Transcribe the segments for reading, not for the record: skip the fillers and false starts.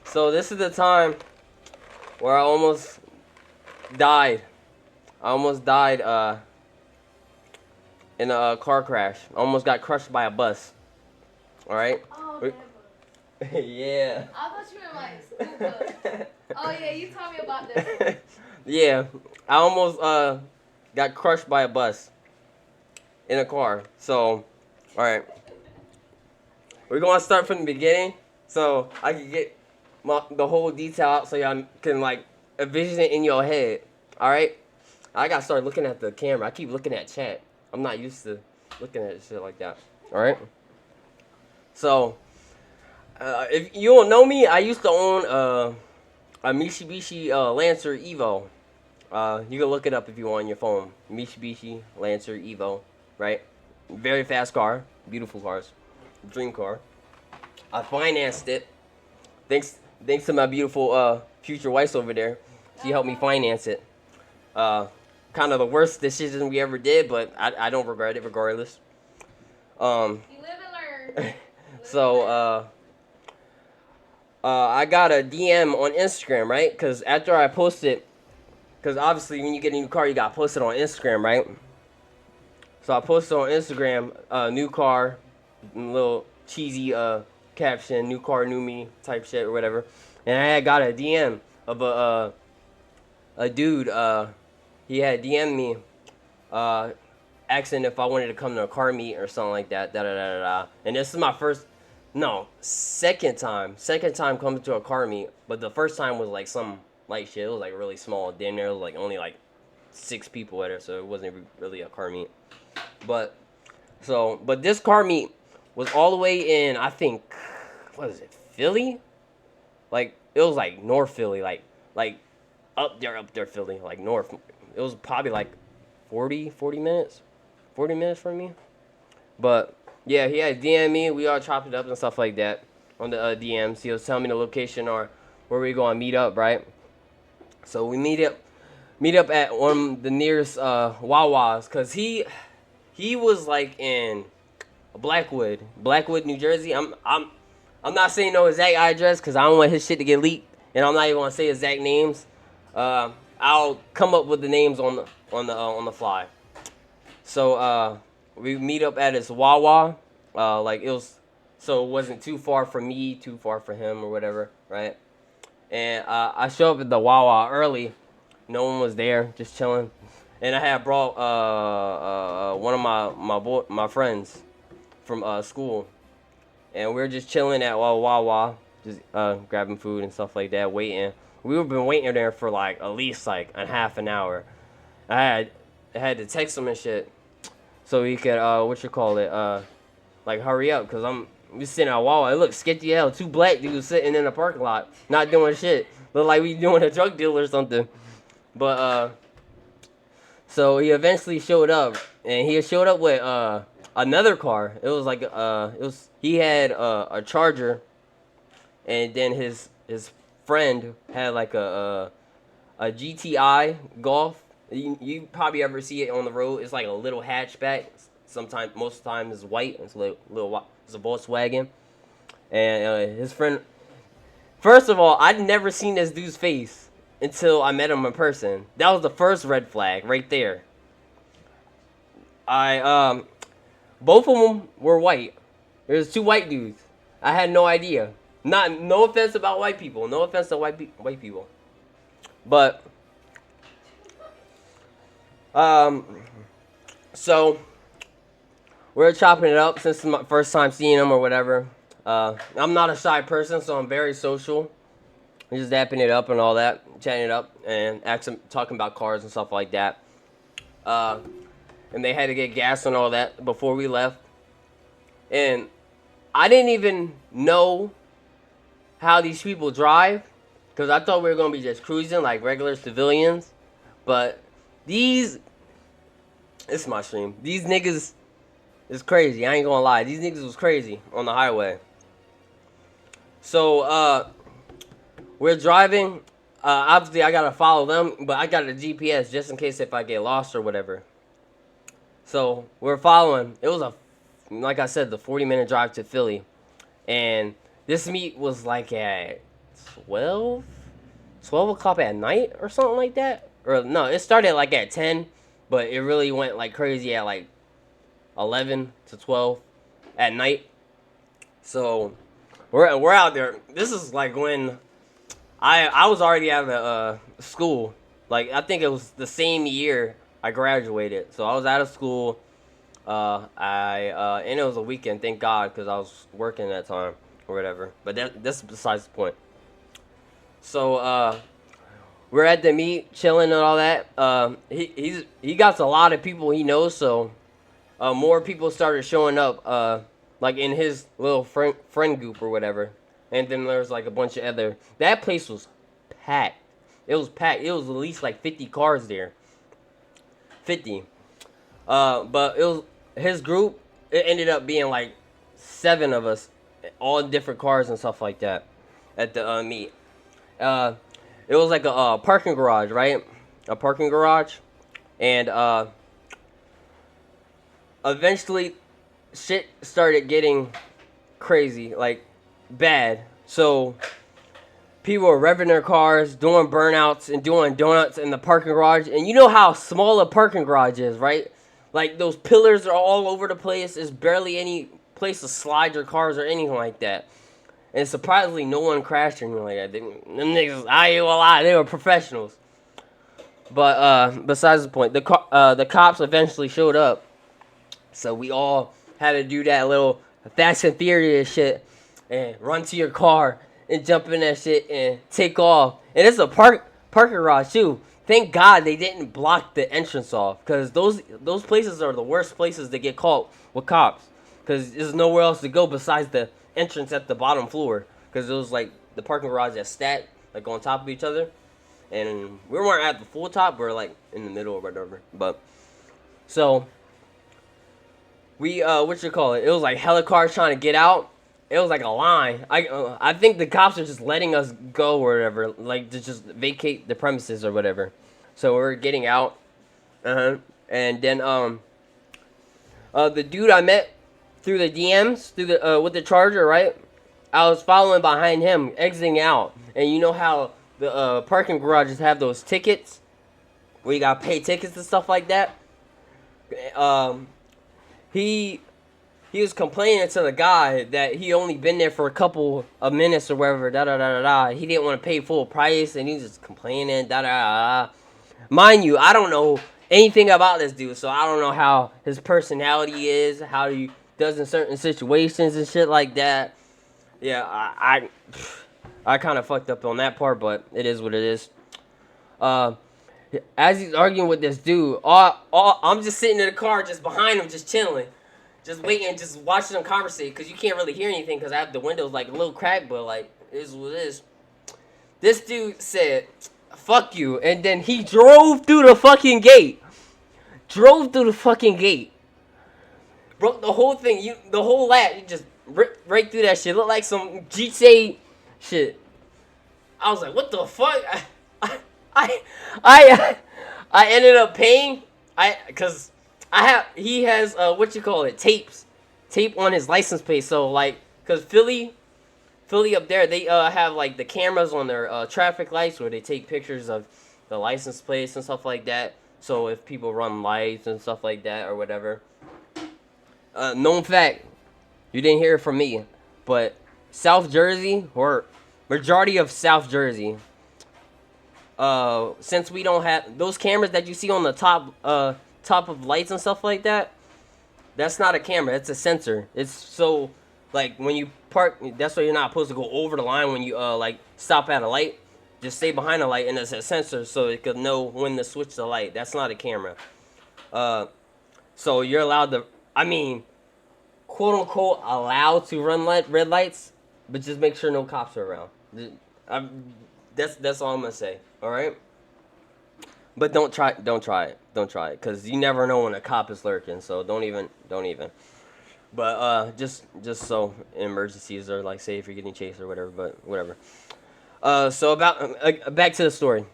So this is the time where I almost died. I almost died in a car crash. I almost got crushed by a bus. All right. Oh, We- never. yeah. I thought you were like school bus. Oh yeah, you told me about this one. Yeah. I almost got crushed by a bus in a car. So, all right. We're gonna start from the beginning, so I can get the whole detail out, so y'all can like envision it in your head. All right. I gotta start looking at the camera. I keep looking at chat. I'm not used to looking at shit like that. All right. So, if you don't know me, I used to own a Mitsubishi Lancer Evo. You can look it up if you want on your phone. Mitsubishi Lancer Evo, right? Very fast car, beautiful cars, dream car. I financed it. Thanks to my beautiful future wife over there. She helped me finance it. Uh, Kind of the worst decision we ever did, but I don't regret it regardless. You live and learn. So I got a DM on Instagram, right? Because after I posted, because obviously when you get a new car, you got to post it on Instagram, right? So I posted on Instagram, new car, little cheesy caption, new car, new me type shit or whatever. And I had got a DM of a dude. He had DM'd me, uh, asking if I wanted to come to a car meet or something like that. Da da da da da. And this is my first, no, second time coming to a car meet. But the first time was like some light shit. It was like really small. Damn near like only like 6 people at it, so it wasn't really a car meet. But but this car meet was all the way in, I think, what is it, Philly? Like it was like North Philly, like up there Philly, like north. It was probably like 40 minutes, 40 minutes from me. But yeah, he had DM me. We all chopped it up and stuff like that on the DMs. He was telling me the location or where we going to meet up, right? So we meet up at one of the nearest Wawas, cause he was like in Blackwood, New Jersey. I'm not saying no exact address because I don't want his shit to get leaked, and I'm not even gonna say exact names. I'll come up with the names on the fly. So we meet up at his Wawa. Like it was, so it wasn't too far from me, too far for him or whatever, right? And I show up at the Wawa early. No one was there, just chilling. And I had brought one of my friends from school, and we were just chilling at Wawa, just grabbing food and stuff like that, waiting. We've been waiting there for like at least like a half an hour. I had to text him and shit so he could what you call it like hurry up, cause we sitting at Wawa. It looked sketchy hell. Two black dudes sitting in the parking lot, not doing shit. Look like we doing a drug deal or something. But so he eventually showed up, and he showed up with another car. It was like he had a Charger, and then his friend had like a GTI Golf. You probably ever see it on the road. It's like a little hatchback. Sometimes, most of the time, it's white. It's it's a Volkswagen, and his friend. First of all, I'd never seen this dude's face until I met him in person. That was the first red flag right there. I both of them were white. There's two white dudes. I had no idea. No offense about white people. No offense to white people. But um so we're chopping it up since it's my first time seeing him or whatever. I'm not a shy person, so I'm very social. We're just dapping it up and all that, chatting it up, and talking about cars and stuff like that. Uh, and they had to get gas and all that before we left. And I didn't even know how these people drive, because I thought we were gonna be just cruising like regular civilians. But it's my stream. These niggas is crazy. I ain't gonna lie. These niggas was crazy on the highway. So we're driving. Obviously, I gotta follow them, but I got a GPS just in case if I get lost or whatever. So we're following. It was like I said, the 40-minute drive to Philly, and this meet was like at 12, 12 o'clock at night or something like that. Or no, it started like at 10, but it really went like crazy at like 11 to 12 at night. So we're out there. This is like when I was already out of school. Like I think it was the same year I graduated. So I was out of school. I and it was a weekend. Thank God, because I was working that time or whatever. But that's besides the point. So we're at the meet, chilling and all that. He got a lot of people he knows. So more people started showing up. Like in his little friend group or whatever. And then there's like a bunch of other. That place was packed. It was packed. It was at least like 50 cars there. 50. But it was his group. It ended up being like 7 of us, all different cars and stuff like that, at the meet. Uh, it was like a parking garage, right? A parking garage, and eventually, shit started getting crazy, like bad. So people were revving their cars, doing burnouts and doing donuts in the parking garage. And you know how small a parking garage is, right? Like those pillars are all over the place. There's barely any place to slide your cars or anything like that. And surprisingly, no one crashed or anything like that. Them niggas, I ain't gonna lie, they were professionals. But besides the point, the cops eventually showed up. So we all had to do that little Fast and Furious shit and run to your car and jump in that shit and take off. And it's a parking garage too. Thank God they didn't block the entrance off, because those places are the worst places to get caught with cops, because there's nowhere else to go besides the entrance at the bottom floor, because it was like the parking garage that stacked like on top of each other, and we weren't at the full top, we were like in the middle or whatever. But so we what you call it? It was like hella cars trying to get out. It was like a line. I think the cops are just letting us go or whatever, like to just vacate the premises or whatever. So we're getting out, and then the dude I met through the DMs through the with the charger, right? I was following behind him, exiting out, and you know how the parking garages have those tickets where you gotta pay tickets and stuff like that. He was complaining to the guy that he only been there for a couple of minutes or whatever, da da da da da. He didn't want to pay full price, and he was just complaining, da da da da. Mind you, I don't know anything about this dude, so I don't know how his personality is, how he does in certain situations and shit like that. Yeah, I kind of fucked up on that part, but it is what it is. As he's arguing with this dude, I'm just sitting in the car, just behind him, just chilling. Just waiting, just watching them conversate, because you can't really hear anything because I have the windows like a little cracked, but like, it is what it is. This dude said, fuck you, and then he drove through the fucking gate. Drove through the fucking gate. Broke the whole thing, the whole lap, you just ripped right through that shit. Looked like some GTA shit. I was like, what the fuck? I ended up paying, because he has what you call it, tape on his license plate. So like, cause Philly up there, they have like the cameras on their traffic lights where they take pictures of the license plates and stuff like that. So if people run lights and stuff like that or whatever. Known fact, you didn't hear it from me, but South Jersey, or majority of South Jersey, since we don't have those cameras that you see on the top of lights and stuff like that, that's not a camera, it's a sensor. It's so, like, when you park, that's why you're not supposed to go over the line when you like stop at a light. Just stay behind the light, and it's a sensor so it could know when to switch the light. That's not a camera. So you're allowed to, I mean, quote unquote allowed to run red lights, but just make sure no cops are around. That's all I'm gonna say. All right. But don't try it, cause you never know when a cop is lurking. So don't even. But just so emergencies, or like say if you're getting chased or whatever. But whatever. So about back to the story.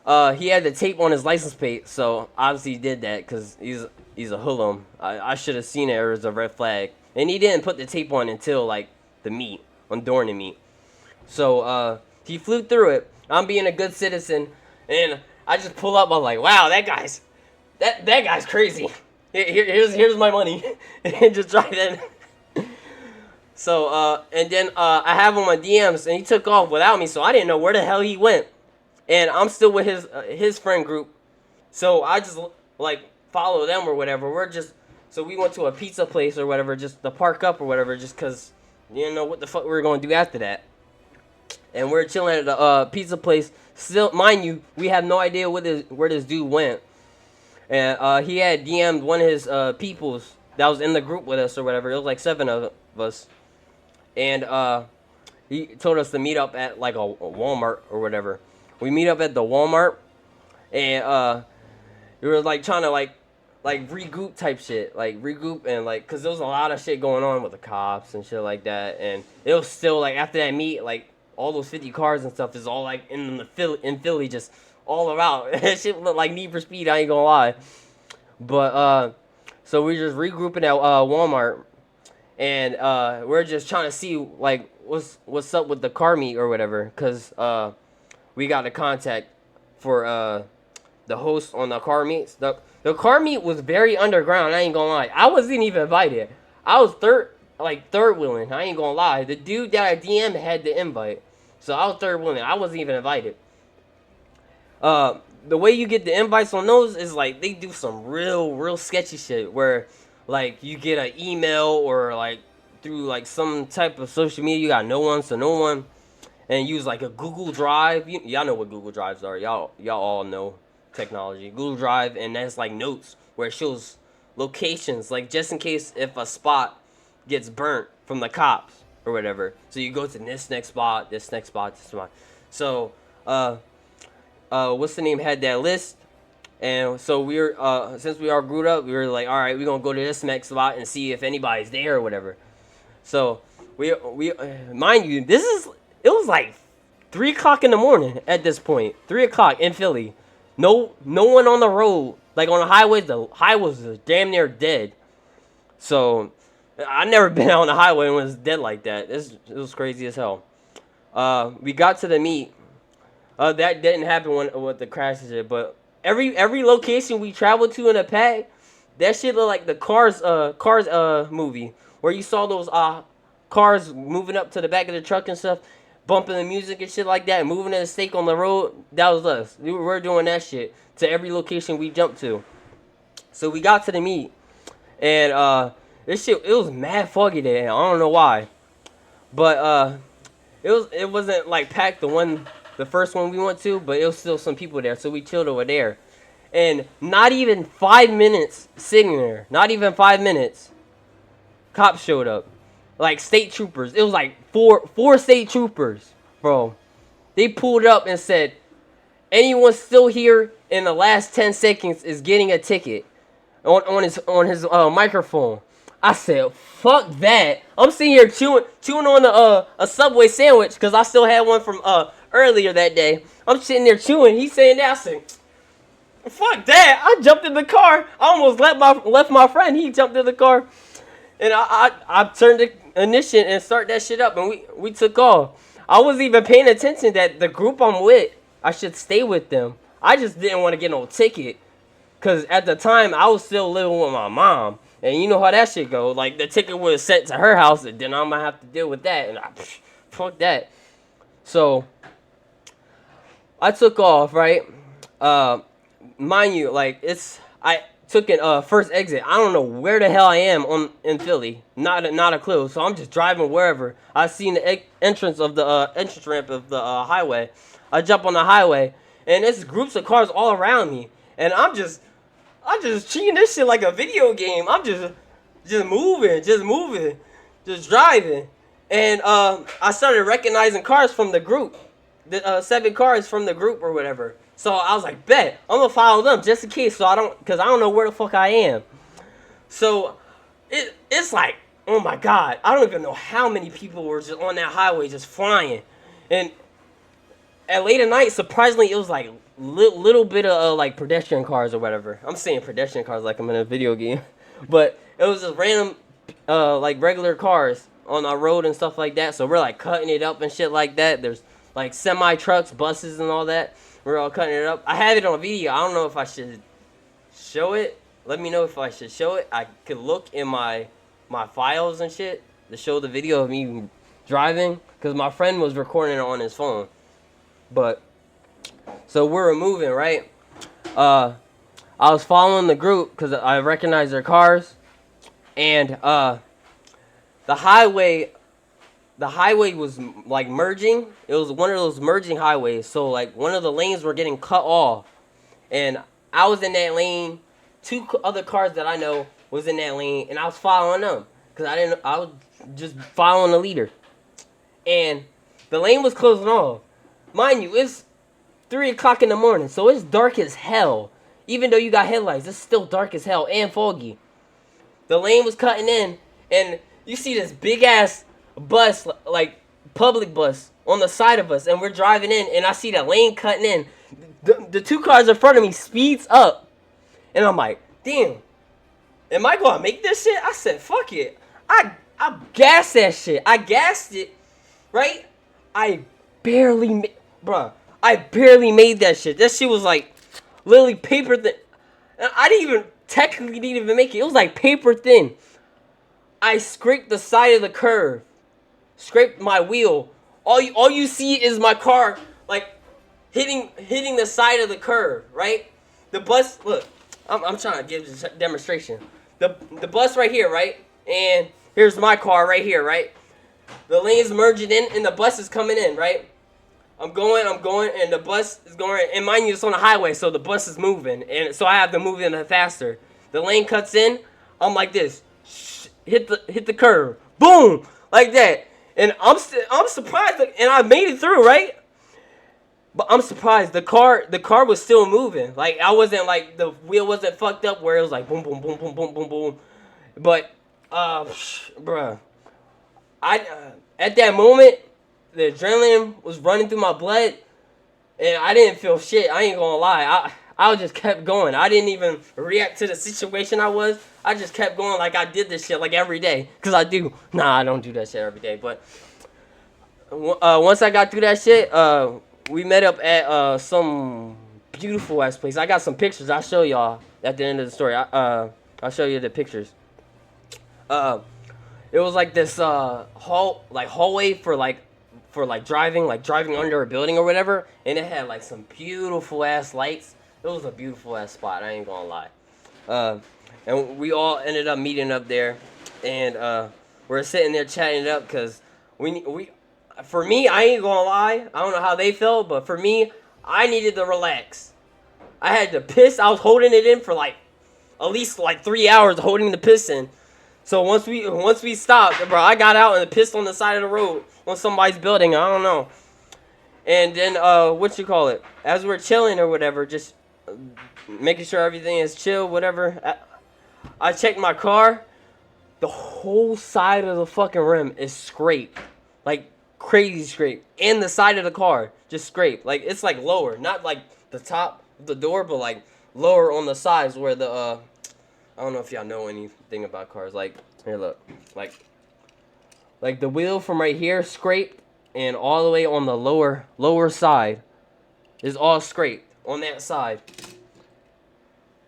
He had the tape on his license plate, so obviously he did that because he's a hoodlum. I should have seen it as a red flag, and he didn't put the tape on until like the meet, during the meet. So He flew through it. I'm being a good citizen, and I just pull up. I'm like, wow, that guy's crazy. Here's my money, and just drive in. So and then I have him on DMs, and he took off without me, so I didn't know where the hell he went. And I'm still with his friend group, so I just like follow them or whatever. So we went to a pizza place or whatever, just to park up or whatever, just cause you didn't know what the fuck we were gonna do after that. And we're chilling at the pizza place. Still, mind you, we have no idea where this dude went. And he had DM'd one of his peoples that was in the group with us or whatever. It was like 7 of us. And he told us to meet up at like a Walmart or whatever. We meet up at the Walmart, and we were like trying to like regroup type shit, like regroup and like, cause there was a lot of shit going on with the cops and shit like that, and it was still like after that meet, like all those 50 cars and stuff is all like in Philly, just all around. That shit looked like Need for Speed. I ain't gonna lie, but so we just regrouping at Walmart, and we're just trying to see like what's up with the car meet or whatever, cause we got a contact for the host on the car meets. The car meet was very underground. I ain't gonna lie. I wasn't even invited. I was third wheeling. I ain't gonna lie. The dude that I DM had the invite, so I was third wheeling. I wasn't even invited. The way you get the invites on those is like they do some real sketchy shit where like you get an email or like through like some type of social media. You got no one, and use like a Google Drive. Y'all know what Google Drives are. Y'all all know technology. Google Drive, and that's like notes where it shows locations, like just in case if a spot gets burnt from the cops or whatever. So you go to this next spot, this next spot, this spot. So what's the name had that list, and so we were since we all grew up, we were like, all right, we're gonna go to this next spot and see if anybody's there or whatever. So we mind you, it was like 3 o'clock in the morning at this point. 3 o'clock in Philly. No one on the road. Like on the highways, the highways was damn near dead. So I never been on the highway when it was dead like that. It was crazy as hell. We got to the meet. That didn't happen with the crashes did, but every location we traveled to in a pack, that shit looked like the Cars movie where you saw those cars moving up to the back of the truck and stuff, bumping the music and shit like that, moving at a stake on the road. That was us. We were doing that shit to every location we jumped to. So we got to the meet, and this shit, it was mad foggy there. I don't know why, but it wasn't like packed the first one we went to, but it was still some people there. So we chilled over there, and not even 5 minutes sitting there. Not even 5 minutes. Cops showed up. Like state troopers. It was like four state troopers, bro. They pulled up and said, anyone still here in the last 10 seconds is getting a ticket on his microphone. I said, fuck that. I'm sitting here chewing on a Subway sandwich because I still had one from earlier that day. I'm sitting there chewing. He's saying that. I said, fuck that. I jumped in the car. I almost left my friend. He jumped in the car. And I turned the ignition and start that shit up, and we took off. I wasn't even paying attention that the group I'm with, I should stay with them. I just didn't want to get no ticket, because at the time, I was still living with my mom. And you know how that shit go. Like, the ticket was sent to her house, and then I'm going to have to deal with that. And fuck that. So, I took off, right? Mind you, like, I took an first exit. I don't know where the hell I am in Philly. Not a clue. So I'm just driving wherever. I seen the entrance of the entrance ramp of the highway. I jump on the highway, and there's groups of cars all around me, and I'm just treating this shit like a video game. I'm just moving, just driving, and I started recognizing cars from the group, the 7 cars from the group or whatever. So I was like, bet, I'm gonna follow them just in case, because I don't know where the fuck I am. So it's like, oh my god, I don't even know how many people were just on that highway just flying, and at late at night, surprisingly, it was like little bit of like pedestrian cars or whatever. I'm saying pedestrian cars like I'm in a video game, but it was just random like regular cars on our road and stuff like that. So we're like cutting it up and shit like that. There's like semi trucks, buses, and all that. We're all cutting it up. I have it on video. I don't know if I should show it. Let me know if I should show it. I could look in my files and shit to show the video of me driving, because my friend was recording it on his phone. But so we're moving, right? I was following the group because I recognized their cars, and the highway was like merging. It was one of those merging highways, so like one of the lanes were getting cut off, and I was in that lane. Two other cars that I know was in that lane, and I was following them because I was just following the leader, and the lane was closing off. Mind you, it's 3 o'clock in the morning, so it's dark as hell. Even though you got headlights, it's still dark as hell and foggy. The lane was cutting in, and you see this big ass bus, like public bus, on the side of us, and we're driving in, and I see the lane cutting in. The two cars in front of me speeds up, and I'm like, damn, am I gonna make this shit? I said, fuck it. I gassed that shit. I gassed it, right? I barely made that shit. That shit was like literally paper thin. I didn't even make it. It was like paper thin. I scraped the side of the curve. Scraped my wheel. All you see is my car like hitting the side of the curve, right? The bus, look, I'm trying to give this demonstration. The bus right here, right? And here's my car right here, right? The lane's merging in and the bus is coming in, right? I'm going, and the bus is going, and mind you, it's on the highway, so the bus is moving, and so I have to move in faster. The lane cuts in, I'm like this, hit the curve, boom, like that, and I'm surprised, and I made it through, right? But I'm surprised the car was still moving, like I wasn't like the wheel wasn't fucked up where it was like boom, boom, boom, boom, boom, boom, boom, but bruh, at that moment, the adrenaline was running through my blood, and I didn't feel shit. I ain't gonna lie. I just kept going. I didn't even react to the situation I was. I just kept going like I did this shit like every day. Because I do. Nah, I don't do that shit every day. But once I got through that shit, we met up at some beautiful ass place. I got some pictures. I'll show y'all at the end of the story. I'll show you the pictures. It was like this hallway for driving under a building or whatever, and it had like some beautiful ass lights. It was a beautiful ass spot, I ain't gonna lie. And we all ended up meeting up there, and we're sitting there chatting it up because for me, I ain't gonna lie, I don't know how they felt, but for me, I needed to relax. I had to piss. I was holding it in for like at least like 3 hours, holding the piss in. So once we stopped, bro, I got out and pissed on the side of the road on somebody's building. I don't know. And then as we're chilling or whatever, just making sure everything is chill, whatever. I checked my car. The whole side of the fucking rim is scraped, like crazy scraped, and the side of the car just scraped. Like it's like lower, not like the top of the door, but like lower on the sides where the I don't know if y'all know anything about cars. Like, here, look. Like the wheel from right here scraped, and all the way on the lower side is all scraped on that side.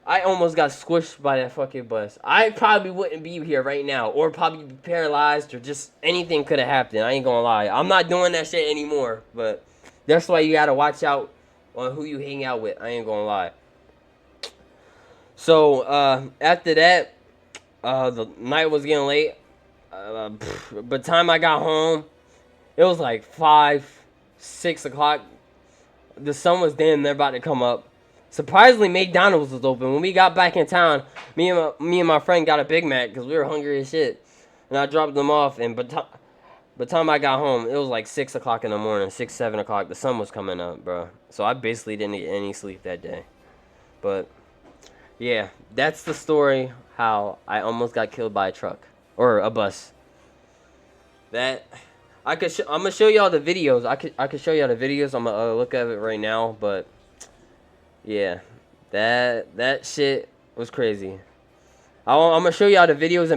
I almost got squished by that fucking bus. I probably wouldn't be here right now, or probably be paralyzed, or just anything could have happened. I ain't gonna lie. I'm not doing that shit anymore, but that's why you gotta watch out on who you hang out with. I ain't gonna lie. So, after that, the night was getting late. By the time I got home, it was like 5, 6 o'clock. The sun was damn near about to come up. Surprisingly, McDonald's was open. When we got back in town, me and my friend got a Big Mac because we were hungry as shit. And I dropped them off, and by the time I got home, it was like 6 o'clock in the morning, 6, 7 o'clock. The sun was coming up, bro. So I basically didn't get any sleep that day. But yeah, that's the story how I almost got killed by a truck or a bus. That I'm gonna show y'all the videos. I could show y'all the videos. I'm gonna look at it right now, but yeah, that shit was crazy. I'm gonna show y'all the videos.